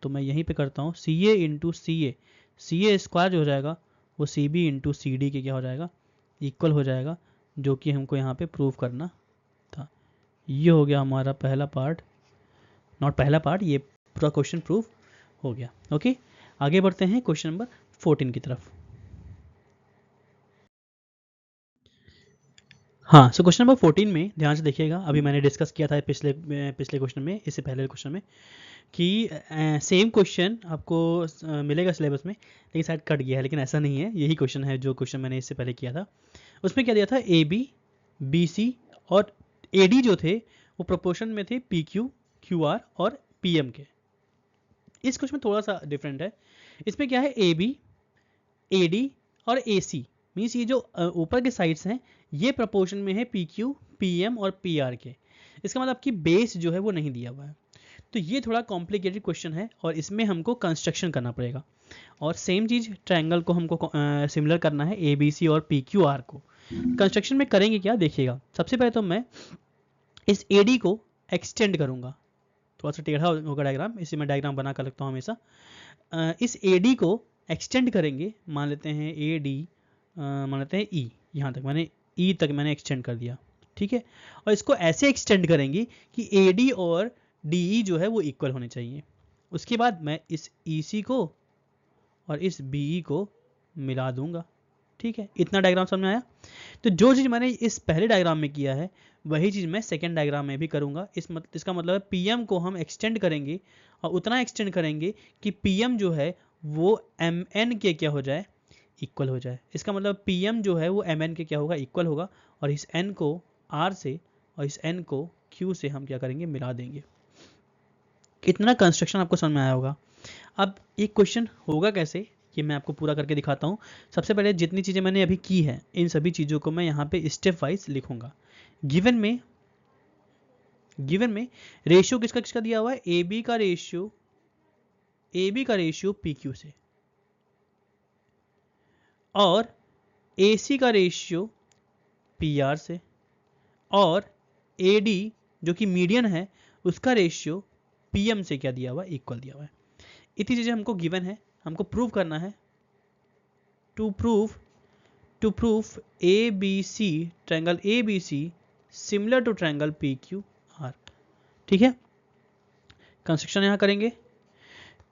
तो मैं यहीं पे करता हूँ CA इंटू CA स्क्वायर जो हो जाएगा वो CB इंटू CD के क्या हो जाएगा, इक्वल हो जाएगा, जो कि हमको यहाँ पे प्रूव करना था। ये हो गया हमारा पहला पार्ट, नॉट पहला पार्ट, ये पूरा क्वेश्चन प्रूव हो गया। ओके, आगे बढ़ते हैं क्वेश्चन नंबर 14 की तरफ। हाँ, सो क्वेश्चन नंबर 14 में ध्यान से देखिएगा, अभी मैंने डिस्कस किया था पिछले क्वेश्चन में, इससे पहले क्वेश्चन में, कि सेम क्वेश्चन आपको मिलेगा सिलेबस में, लेकिन शायद कट गया है, लेकिन ऐसा नहीं है, यही क्वेश्चन है जो क्वेश्चन मैंने इससे पहले किया था। उसमें क्या दिया था, ए बी, बी सी और ए डी जो थे वो प्रोपोर्शन में थे पी क्यू, क्यू आर और पी एम के। इस क्वेश्चन में थोड़ा सा डिफरेंट है, इसमें क्या है, ए बी, ए डी और ए सी, मीन्स ये जो ऊपर के साइड्स हैं ये प्रोपोर्शन में है पी क्यू, पी एम और पी आर के। इसका मतलब कि बेस जो है वो नहीं दिया हुआ है, तो ये थोड़ा कॉम्प्लिकेटेड क्वेश्चन है और इसमें हमको कंस्ट्रक्शन करना पड़ेगा। और सेम चीज़ ट्रायंगल को हमको सिमिलर करना है, ए बी सी और पी क्यू आर को। कंस्ट्रक्शन में करेंगे क्या, देखिएगा। सबसे पहले तो मैं इस ए डी को एक्सटेंड करूँगा, थोड़ा सा टेढ़ा होगा डायग्राम, इसे मैं डायग्राम बना कर लगता हूँ हमेशा। इस ए डी को एक्सटेंड करेंगे, मान लेते हैं ए डी, मान लेते हैं ई, यहाँ तक मैंने ई तक मैंने एक्सटेंड कर दिया, ठीक है। और इसको ऐसे एक्सटेंड करेंगे कि ए डी और डी ई जो है वो इक्वल होने चाहिए। उसके बाद मैं इस ई सी को और इस बी ई को मिला दूंगा, ठीक है। इतना डायग्राम समझ में आया। तो जो चीज़ मैंने इस पहले डायग्राम में किया है वही चीज़ मैं सेकेंड डायग्राम में भी करूँगा। इसका मतलब है पी एम को हम एक्सटेंड करेंगे और उतना एक्सटेंड करेंगे कि पी एम जो है वो एम एन के क्या हो जाए, इक्वल हो जाए। इसका मतलब पी एम जो है वो एम एन के क्या होगा, इक्वल होगा। और इस एन को आर से और इस एन को क्यू से हम क्या करेंगे, मिला देंगे। कितना कंस्ट्रक्शन आपको समझ में आया होगा। अब एक क्वेश्चन होगा कैसे, ये मैं आपको पूरा करके दिखाता हूँ। सबसे पहले जितनी चीज़ें मैंने अभी की है इन सभी चीज़ों को मैं यहाँ पे स्टेप वाइज लिखूंगा। गिवन में रेशियो किसका किसका दिया हुआ है, ए बी का रेशियो पी क्यू से, और ए सी का रेशियो पी आर से, और ए डी जो कि मीडियन है उसका रेशियो पी एम से क्या दिया हुआ है, इक्वल दिया हुआ है। इतनी चीज़ें हमको गिवन है, हमको प्रूव करना है। To prove A B C, triangle A B C similar to triangle P Q R, ठीक है। कंस्ट्रक्शन यहां करेंगे।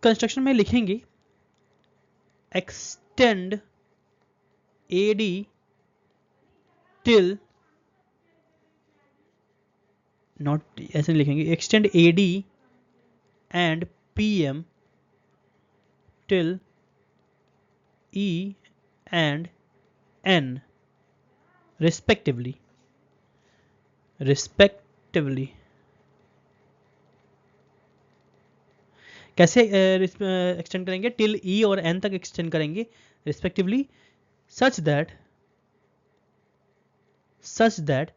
कंस्ट्रक्शन में लिखेंगे extend A D till, not ऐसे नहीं लिखेंगे, extend A D and P M till E and N respectively कैसे एक्सटेंड करेंगे, टिल E और N तक एक्सटेंड करेंगे रिस्पेक्टिवली, सच दैट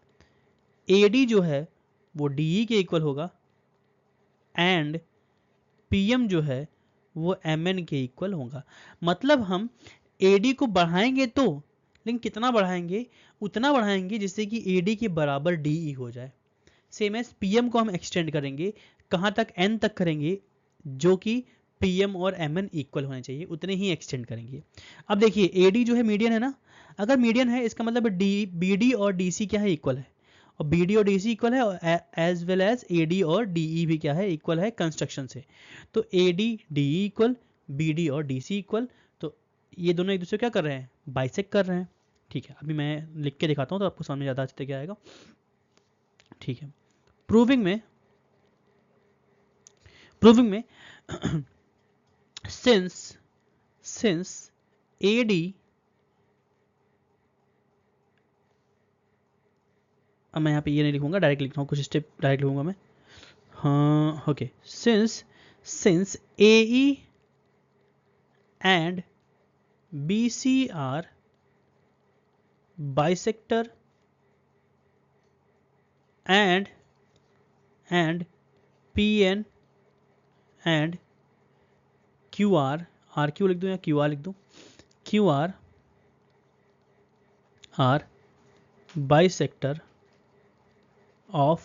AD जो है वो DE के इक्वल होगा एंड PM जो है वो MN के इक्वल होगा। मतलब हम AD को बढ़ाएंगे तो, लेकिन कितना बढ़ाएंगे, उतना बढ़ाएंगे जिससे कि AD के बराबर DE हो जाए। सेम एज PM को हम एक्सटेंड करेंगे, कहाँ तक, N तक करेंगे, जो कि PM और MN इक्वल होने चाहिए, उतने ही एक्सटेंड करेंगे। अब देखिए AD जो है मीडियन है ना, अगर मीडियन है इसका मतलब BD और DC क्या है, इक्वल है, और BD और DC इक्वल है, एज वेल एज AD और DE भी क्या है, इक्वल है कंस्ट्रक्शन से। तो AD DE इक्वल, BD और DC इक्वल, तो ये दोनों एक दूसरे क्या कर रहे हैं, बाइसेक्ट कर रहे हैं, ठीक है। अभी मैं लिख के दिखाता हूँ तो आपको समझ में ज़्यादा अच्छे से क्या आएगा, ठीक है। प्रूविंग में सिंस AD, अब मैं यहाँ पे ये नहीं लिखूंगा, डायरेक्ट लिख रहा हूँ, कुछ स्टेप डायरेक्ट लिखूंगा मैं। हाँ okay, since AE and BC are bisector and PN and QR, RQ लिख दूं या QR लिख दूं, QR are bisector of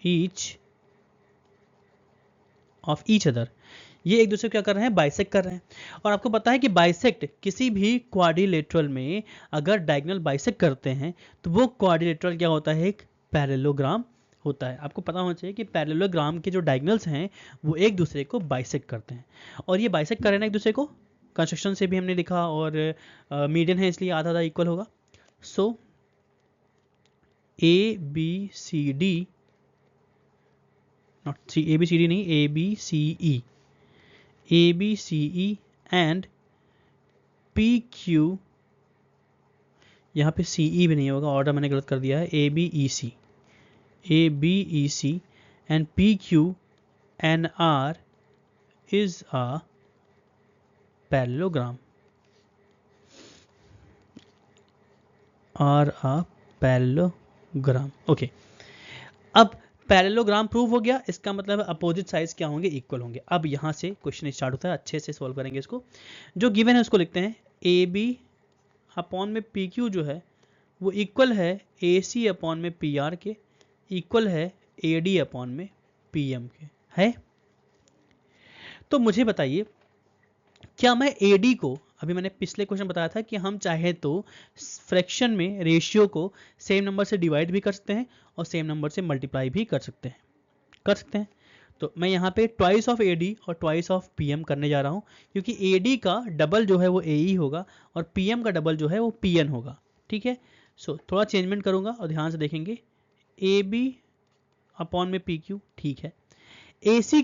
each other. ये एक दूसरे को क्या कर रहे हैं, बाइसेक्ट कर रहे हैं। और आपको पता है कि बाइसेक्ट किसी भी क्वाड्रिलेटरल में अगर डायगोनल बाइसेक्ट करते हैं तो वो क्वाड्रिलेटरल क्या होता है, एक पैरेललोग्राम होता है। आपको पता होना चाहिए कि पैरेललोग्राम के जो डायगोनल्स हैं वो एक दूसरे को बाइसेक्ट करते हैं, और ये बाइसेक्ट कर रहे हैं एक दूसरे को, कंस्ट्रक्शन से भी हमने लिखा, और मीडियन है इसलिए आधा आधा इक्वल होगा। So A B C D, not C A B C D नहीं, A B C E, A B C E and P Q, यहाँ पे सी ई भी नहीं होगा, ऑर्डर मैंने गलत कर दिया है, A B E C, A B E C and P Q N R is a parallelogram, are a parallelogram. Okay, अब पैरेललोग्राम प्रूव हो गया, इसका मतलब अपोजिट साइड्स क्या होंगे, इक्वल होंगे। अब यहाँ से क्वेश्चन स्टार्ट होता है, अच्छे से सॉल्व करेंगे इसको। जो गिवन है उसको लिखते हैं, ए बी अपॉन में पी क्यू जो है वो इक्वल है ए सी अपॉन में पी आर के, इक्वल है ए डी अपॉन में पी एम के, है। तो मुझे बताइए, क्या मैं ए डी को, अभी मैंने पिछले क्वेश्चन बताया था कि हम चाहे तो फ्रैक्शन में रेशियो को सेम नंबर से डिवाइड भी कर सकते हैं और सेम नंबर से मल्टीप्लाई भी कर सकते हैं। तो मैं यहाँ पे ट्वाइस ऑफ ए डी और ट्वाइस ऑफ पी एम करने जा रहा हूँ, क्योंकि ए डी का डबल जो है वो ए ई होगा और पी एम का डबल जो है वो पी एन होगा, ठीक है। सो थोड़ा चेंजमेंट करूँगा और ध्यान से देखेंगे, ए बी अपॉन में पी क्यू, ठीक है। ए सी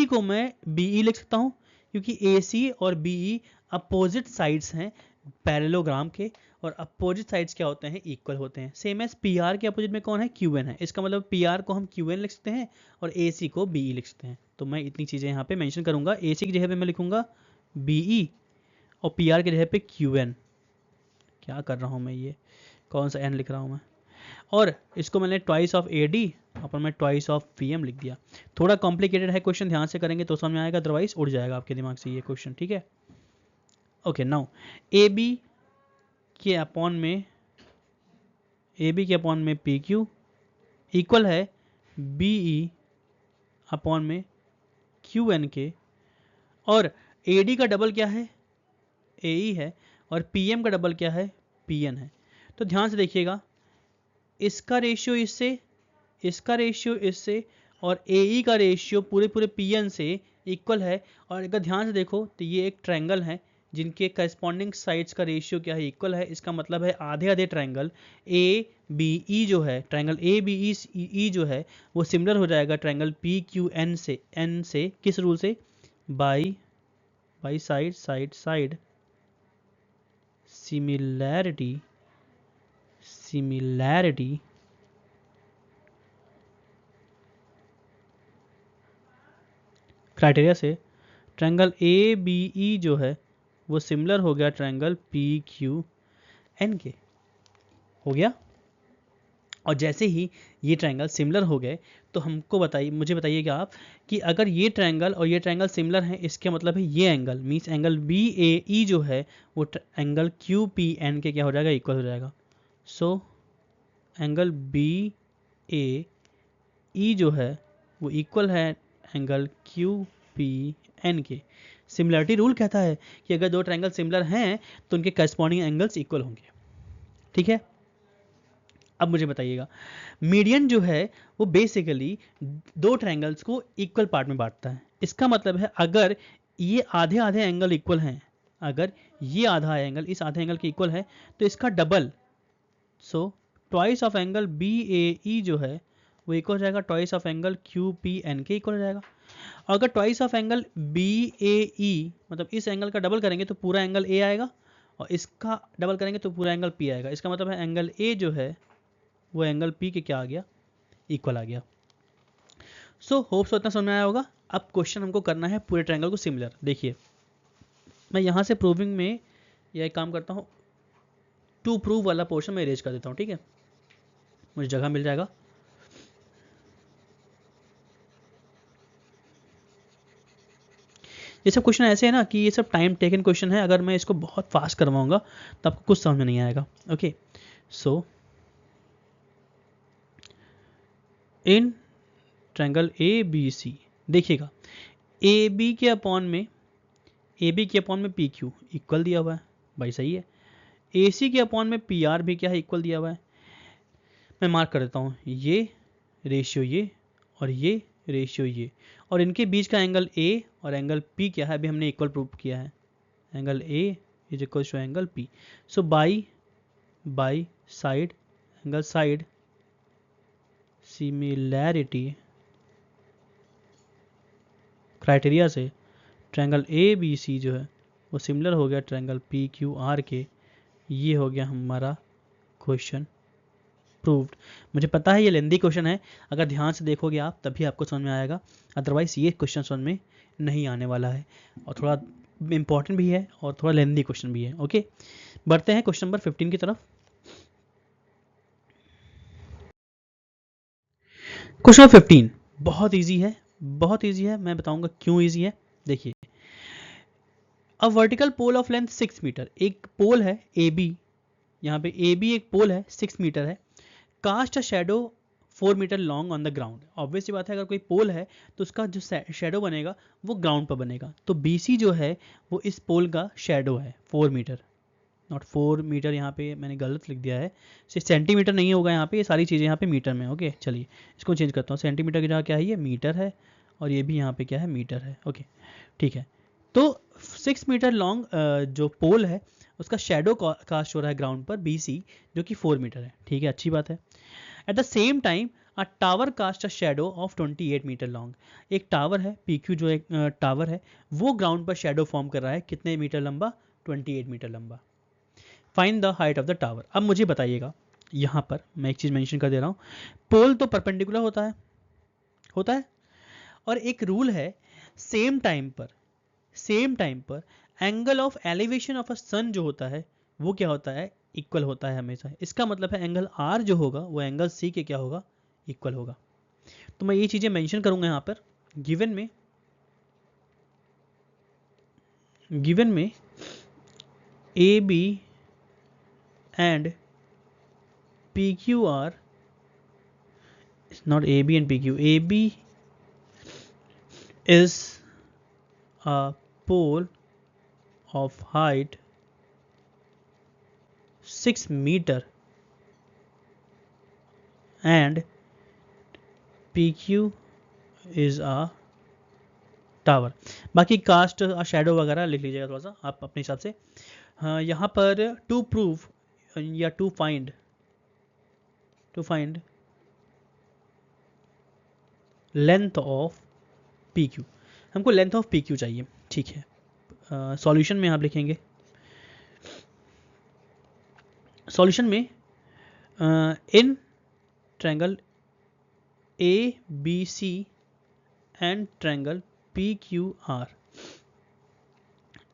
को मैं बी ई लिख सकता हूँ, क्योंकि ए सी और बी ई अपोजिट साइड्स हैं पैरेललोग्राम के, और अपोजिट साइड्स क्या होते हैं, इक्वल होते हैं। सेम एज पी आर के अपोजिट में कौन है, क्यू एन है, इसका मतलब पी आर को हम क्यू एन लिख सकते हैं और ए सी को बी ई लिख सकते हैं। तो मैं इतनी चीज़ें यहाँ पे मेंशन करूँगा, ए सी की जगह पे मैं लिखूँगा बी ई और पी आर की जगह पे क्यू एन। क्या कर रहा हूँ मैं, ये कौन सा एन लिख रहा हूँ मैं, और इसको मैंने ट्वाइस ऑफ ए डी अपन में ट्वाइस ऑफ पी एम लिख दिया। थोड़ा कॉम्प्लिकेटेड है क्वेश्चन, ध्यान से करेंगे तो समझ में आएगा, अदरवाइज उड़ जाएगा आपके दिमाग से ये क्वेश्चन, ठीक है। ओके, नाउ ए बी के अपॉन में पी क्यू इक्वल है बी ई अपॉन में क्यू एन के, और ए डी का डबल क्या है, ए ई है, और पी एम का डबल क्या है, पी एन है। तो ध्यान से देखिएगा, इसका रेशियो इससे, इसका रेशियो इससे, और ए ई का रेशियो पूरे पी एन से इक्वल है। और अगर ध्यान से देखो तो ये एक ट्रायंगल है जिनके करस्पॉन्डिंग साइड्स का रेशियो क्या है, इक्वल है। इसका मतलब है आधे आधे ट्रायंगल ए बी ई जो है, ट्रायंगल ए बी ई जो है वो सिमिलर हो जाएगा ट्रायंगल पी क्यू एन से किस रूल से, बाई साइड सिमिलैरिटी क्राइटेरिया से ट्रायंगल ए बी ई जो है वो सिमिलर हो गया ट्रायंगल पी क्यू एन के, हो गया। और जैसे ही ये ट्रायंगल सिमिलर हो गए तो हमको मुझे बताइएगा आप कि अगर ये ट्रायंगल और ये ट्रायंगल सिमिलर हैं, इसका मतलब है ये angle means angle B A E जो है वो एंगल क्यू पी एन के क्या हो जाएगा, इक्वल हो जाएगा। So angle B A E जो है वो इक्वल है एंगल क्यू पी एन के। सिमिलरिटी रूल कहता है कि अगर दो ट्रायंगल सिमिलर हैं तो उनके करस्पॉन्डिंग एंगल्स इक्वल होंगे, ठीक है। अब मुझे बताइएगा, मीडियन जो है वो बेसिकली दो ट्रायंगल्स को इक्वल पार्ट में बांटता है। इसका मतलब है अगर ये आधे आधे एंगल इक्वल हैं, अगर ये आधा एंगल इस आधे एंगल के इक्वल है तो इसका double, so twice of angle B A E जो है वो इक्वल हो जाएगा twice of angle Q P N के इक्वल हो जाएगा। और अगर twice of angle B A E मतलब इस एंगल का डबल करेंगे तो पूरा एंगल ए आएगा, और इसका डबल करेंगे तो पूरा एंगल पी आएगा। इसका मतलब है एंगल ए जो है वो एंगल पी के क्या आ गया, इक्वल आ गया। सो होप सो इतना समझ में आया होगा। अब क्वेश्चन हमको करना है पूरे ट्रायंगल को सिमिलर। देखिए मैं यहाँ से प्रूविंग में यह एक काम करता हूँ, टू प्रूव वाला पोर्शन मैं इरेज कर देता हूँ, ठीक है, मुझे जगह मिल जाएगा। ये सब क्वेश्चन ऐसे है ना कि ये सब टाइम टेकन क्वेश्चन है, अगर मैं इसको बहुत फास्ट करवाऊंगा तो आपको कुछ समझ में नहीं आएगा। Okay, so in triangle A B C देखिएगा, ए बी के अपॉन में पी क्यू इक्वल दिया हुआ है, भाई सही है। ए सी के अपॉन में पी आर भी क्या है, इक्वल दिया हुआ है। मैं मार्क कर देता हूँ, ये रेशियो ये और ये रेशियो ये, और इनके बीच का एंगल ए और एंगल पी क्या है, अभी हमने इक्वल प्रूव किया है, angle A is equal to angle P. So by side angle side similarity criteria से ट्रायंगल ए बी सी जो है वो सिमिलर हो गया ट्रायंगल पी क्यू आर के। ये हो गया हमारा क्वेश्चन प्रूव्ड। मुझे पता है ये लेंदी क्वेश्चन है, अगर ध्यान से देखोगे आप तभी आपको समझ में आएगा, अदरवाइज ये क्वेश्चन समझ में नहीं आने वाला है, और थोड़ा इंपॉर्टेंट भी है और थोड़ा लेंदी क्वेश्चन भी है। ओके, बढ़ते हैं क्वेश्चन नंबर 15 की तरफ। क्वेश्चन नंबर 15 बहुत इजी है, बहुत इजी है, मैं बताऊंगा क्यों इजी है। देखिए, a vertical pole of length 6 metre, एक पोल है ए बी, यहाँ पे ए बी एक पोल है 6 मीटर है, cast a shadow 4 metre long on the ground. Obvious सी बात है, अगर कोई पोल है तो उसका जो शेडो बनेगा वो ग्राउंड पर बनेगा, तो बी सी जो है वो इस पोल का शेडो है 4 मीटर, नॉट 4 मीटर, यहाँ पे मैंने गलत लिख दिया है, सिर्फ सेंटीमीटर नहीं होगा यहाँ पे, ये सारी चीज़ें यहाँ पे मीटर में। ओके चलिए इसको चेंज करता हूँ, सेंटीमीटर की जगह क्या है, ये मीटर है, और ये भी यहाँ पे क्या है, मीटर है। ओके ठीक है, तो 6 मीटर लॉन्ग जो पोल है उसका शेडो कास्ट हो रहा है ग्राउंड पर बी सी, जो कि 4 मीटर है। ठीक है, अच्छी बात है। At the same time a tower cast a shadow of 28 metre long, एक टावर है पी क्यू, जो एक टावर है वो ग्राउंड पर शेडो फॉर्म कर रहा है, कितने मीटर लंबा, 28 मीटर लंबा। Find the height of the tower. अब मुझे बताइएगा, यहाँ पर मैं एक चीज़ मेंशन कर दे रहा हूँ, पोल तो परपेंडिकुलर होता है, और एक रूल है सेम टाइम पर angle of elevation of a sun जो होता है वो क्या होता है, इक्वल होता है हमेशा। इसका मतलब है एंगल आर जो होगा वो एंगल सी के क्या होगा, इक्वल होगा। तो मैं ये चीज़ें मेंशन करूंगा यहाँ पर, गिवन में A B and P Q R, not AB and PQ. AB is a pole of height 6 meter and PQ is a tower. बाकी कास्ट शेडो वगैरह लिख लीजिएगा थोड़ा सा आप अपने हिसाब से। हाँ, यहाँ पर टू प्रूव या to find length of P Q, हमको लेंथ ऑफ पी क्यू चाहिए। ठीक है, सॉल्यूशन में आप लिखेंगे, सॉल्यूशन में in triangle A B C and triangle P Q R,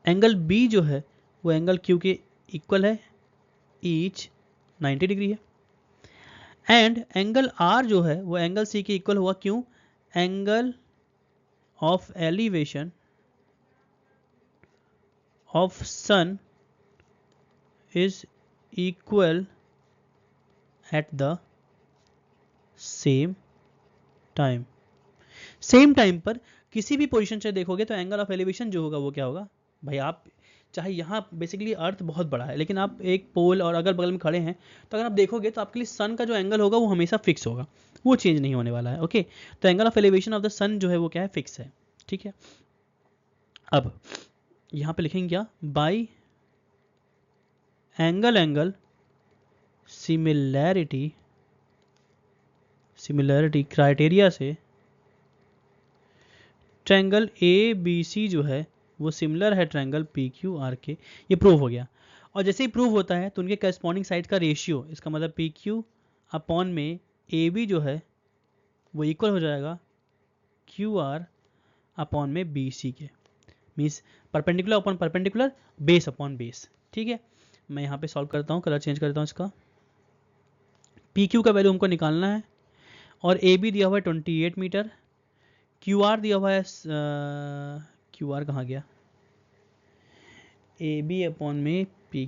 angle B जो है वो एंगल क्यू के इक्वल है, ईच 90 डिग्री है, एंड एंगल आर जो है वो एंगल सी के इक्वल हुआ, क्यों, angle of elevation of sun is equal eight the same time पर किसी भी पोजीशन से देखोगे तो एंगल ऑफ एलिवेशन जो होगा वो क्या होगा भाई, आप चाहे यहाँ बेसिकली अर्थ बहुत बड़ा है लेकिन आप एक पोल और अगल बगल में खड़े हैं, तो अगर आप देखोगे तो आपके लिए सन का जो एंगल होगा वो हमेशा फिक्स होगा, वो चेंज नहीं होने वाला है। ओके, तो angle of elevation of the sun जो है वो क्या है, फिक्स है। ठीक है, अब यहाँ पे लिखेंगे क्या, बाई एंगल सिमिलैरिटी क्राइटेरिया से ट्रायंगल ए बी सी जो है वो सिमिलर है ट्रायंगल पी क्यू आर के। ये प्रूव हो गया, और जैसे ही प्रूव होता है तो उनके करस्पॉन्डिंग साइड का रेशियो, इसका मतलब पी क्यू अपॉन में ए बी जो है वो इक्वल हो जाएगा क्यू आर अपॉन में बी सी के, means perpendicular upon perpendicular, base upon base. ठीक है, मैं यहाँ पे सॉल्व करता हूँ, कलर चेंज करता हूँ इसका। पी क्यू का वैल्यू हमको निकालना है, और ए बी दिया हुआ है 28 मीटर, क्यू आर दिया हुआ है, क्यू आर कहाँ गया, ए बी अपॉन में पी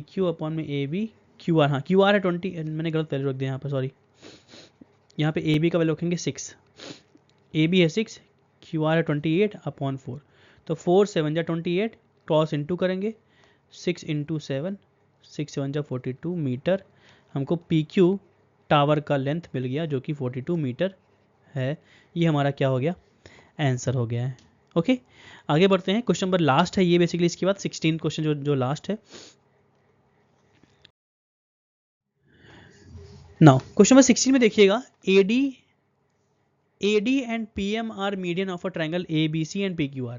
क्यू अपॉन में ए बी, क्यू आर, हाँ क्यू आर है 20, मैंने गलत वैल्यू रख दिया यहाँ पर, सॉरी। यहाँ पे ए बी का वैल्यू रखेंगे 6, ए बी है 6, क्यू आर है 28 अपॉन 4, तो 4 7 जा 28, क्रॉस इंटू करेंगे, 6 इंटू 7, 6 7 जा 42 मीटर हमको पी क्यू टावर का लेंथ मिल गया जो कि 42 मीटर है। ये हमारा क्या हो गया, आंसर हो गया है। ओके, आगे बढ़ते हैं। क्वेश्चन नंबर लास्ट है ये बेसिकली, इसके बाद 16 क्वेश्चन जो लास्ट है। नाउ क्वेश्चन नंबर 16 में देखिएगा, AD and PM are median of a triangle ABC and PQR।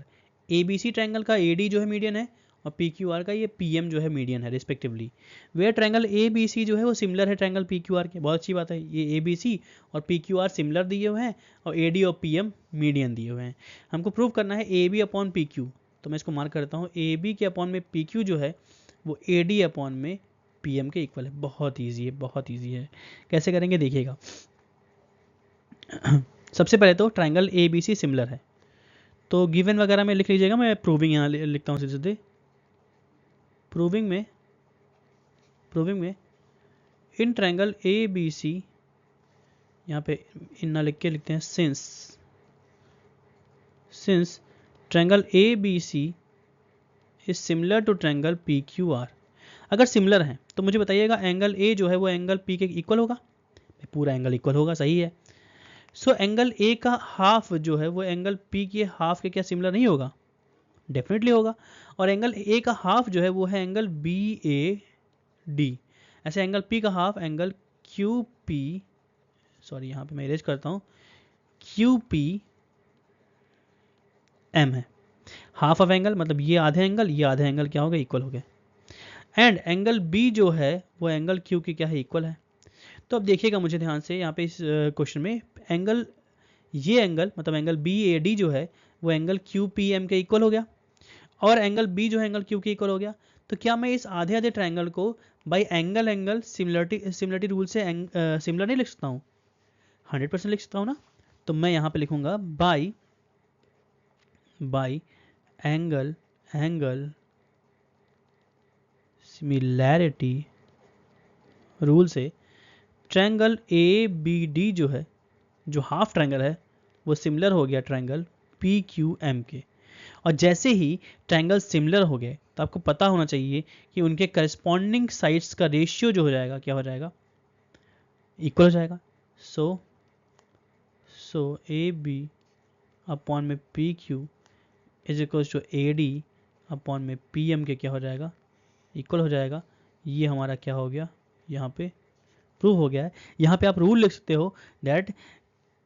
ABC triangle का AD जो है मीडियन है और PQR का ये PM जो है मीडियन है रिस्पेक्टिवली। वेयर ट्रायंगल ABC जो है वो सिमिलर है ट्रायंगल PQR के। बहुत अच्छी बात है, ये ABC और PQR सिमिलर दिए हुए हैं और AD और PM मीडियन दिए हुए हैं। हमको प्रूव करना है AB अपॉन PQ, तो मैं इसको मार्क करता हूँ। AB के अपॉन में PQ जो है वो AD अपॉन में PM के इक्वल है। बहुत ईजी है, बहुत ईजी है। कैसे करेंगे देखिएगा। सबसे पहले तो ट्रायंगल ABC सिमिलर है, तो गिवन वगैरह में लिख लीजिएगा, मैं प्रूविंग यहाँ लिखता हूँ सीधे। प्रूविंग में इन ट्रायंगल ABC, यहाँ पे इन ना लिख के लिखते हैं since triangle ABC is similar to triangle PQR। अगर सिमिलर है तो मुझे बताइएगा एंगल A जो है वो एंगल P के इक्वल होगा। पूरा एंगल इक्वल होगा, सही है। सो एंगल A का हाफ जो है वो एंगल P के हाफ के क्या सिमिलर नहीं होगा? डेफिनेटली होगा। और एंगल A का हाफ जो है वो है एंगल BAD। ऐसे एंगल P का हाफ एंगल QP, सॉरी यहाँ पे मैं इरेज करता हूँ, QPM है। हाफ ऑफ एंगल मतलब ये आधे एंगल, ये आधे एंगल क्या हो गए, इक्वल हो गए। एंड एंगल B जो है वो एंगल Q की क्या है, इक्वल है। तो अब देखिएगा मुझे ध्यान से, यहाँ पे इस क्वेश्चन में एंगल, ये एंगल मतलब एंगल BAD जो है वो एंगल QPM के इक्वल हो गया और एंगल B जो है एंगल Q के इक्वल हो गया। तो क्या मैं इस आधे आधे ट्रायंगल को बाई एंगल सिमिलरिटी रूल से सिमिलर नहीं लिख सकता हूँ? 100% लिख सकता हूँ ना। तो मैं यहाँ पे लिखूंगा बाई एंगल सिमिलैरिटी रूल से ट्रायंगल ABD जो है, जो हाफ ट्रायंगल है, वो सिमिलर हो गया ट्रायंगल PQM के। और जैसे ही ट्रायंगल सिमिलर हो गए तो आपको पता होना चाहिए कि उनके करस्पॉन्डिंग साइड्स का रेशियो जो हो जाएगा, क्या हो जाएगा, इक्वल हो जाएगा। सो AB अपॉन में PQ is equal to AD upon में PM के क्या हो जाएगा, इक्वल हो जाएगा। ये हमारा क्या हो गया, यहाँ पे प्रूव हो गया है। यहाँ पे आप रूल लिख सकते हो that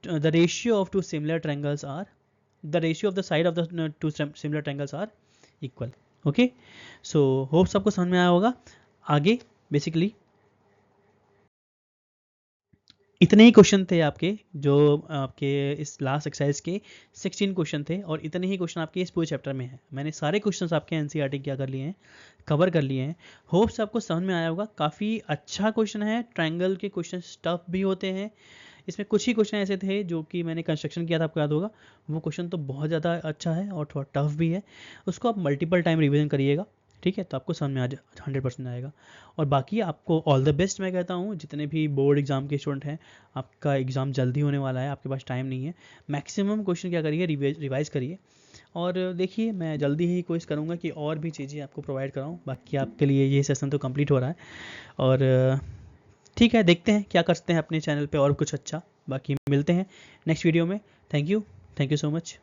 the ratio of two similar triangles are, the ratio of the side of the two similar triangles are equal. Okay, so hope सबको समझ में आया होगा। आगे बेसिकली इतने ही क्वेश्चन थे आपके, जो आपके इस लास्ट एक्सरसाइज के 16 क्वेश्चन थे और इतने ही क्वेश्चन आपके इस पूरे चैप्टर में है। मैंने सारे क्वेश्चंस आपके एनसीईआरटी क्या कर लिए हैं, कवर कर लिए हैं। होप से आपको समझ में आया होगा। काफ़ी अच्छा क्वेश्चन है। ट्रायंगल के क्वेश्चन टफ भी होते हैं। इसमें कुछ ही क्वेश्चन ऐसे थे जो कि मैंने कंस्ट्रक्शन किया था, आपको याद होगा। वो क्वेश्चन तो बहुत ज़्यादा अच्छा है और थोड़ा टफ भी है। उसको आप मल्टीपल टाइम रिवीजन करिएगा, ठीक है, तो आपको समझ में आ 100% आएगा। और बाकी आपको ऑल द बेस्ट मैं कहता हूँ। जितने भी बोर्ड एग्जाम के स्टूडेंट हैं, आपका एग्ज़ाम जल्दी होने वाला है, आपके पास टाइम नहीं है। मैक्सिमम क्वेश्चन क्या करिए, रिवाइज करिए। और देखिए मैं जल्दी ही कोशिश करूँगा कि और भी चीज़ें आपको प्रोवाइड कराऊँ। बाकी आपके लिए ये सेशन तो कंप्लीट हो रहा है और ठीक है, देखते हैं क्या कर सकते हैं अपने चैनल पे और कुछ अच्छा। बाकी मिलते हैं नेक्स्ट वीडियो में। Thank you so much.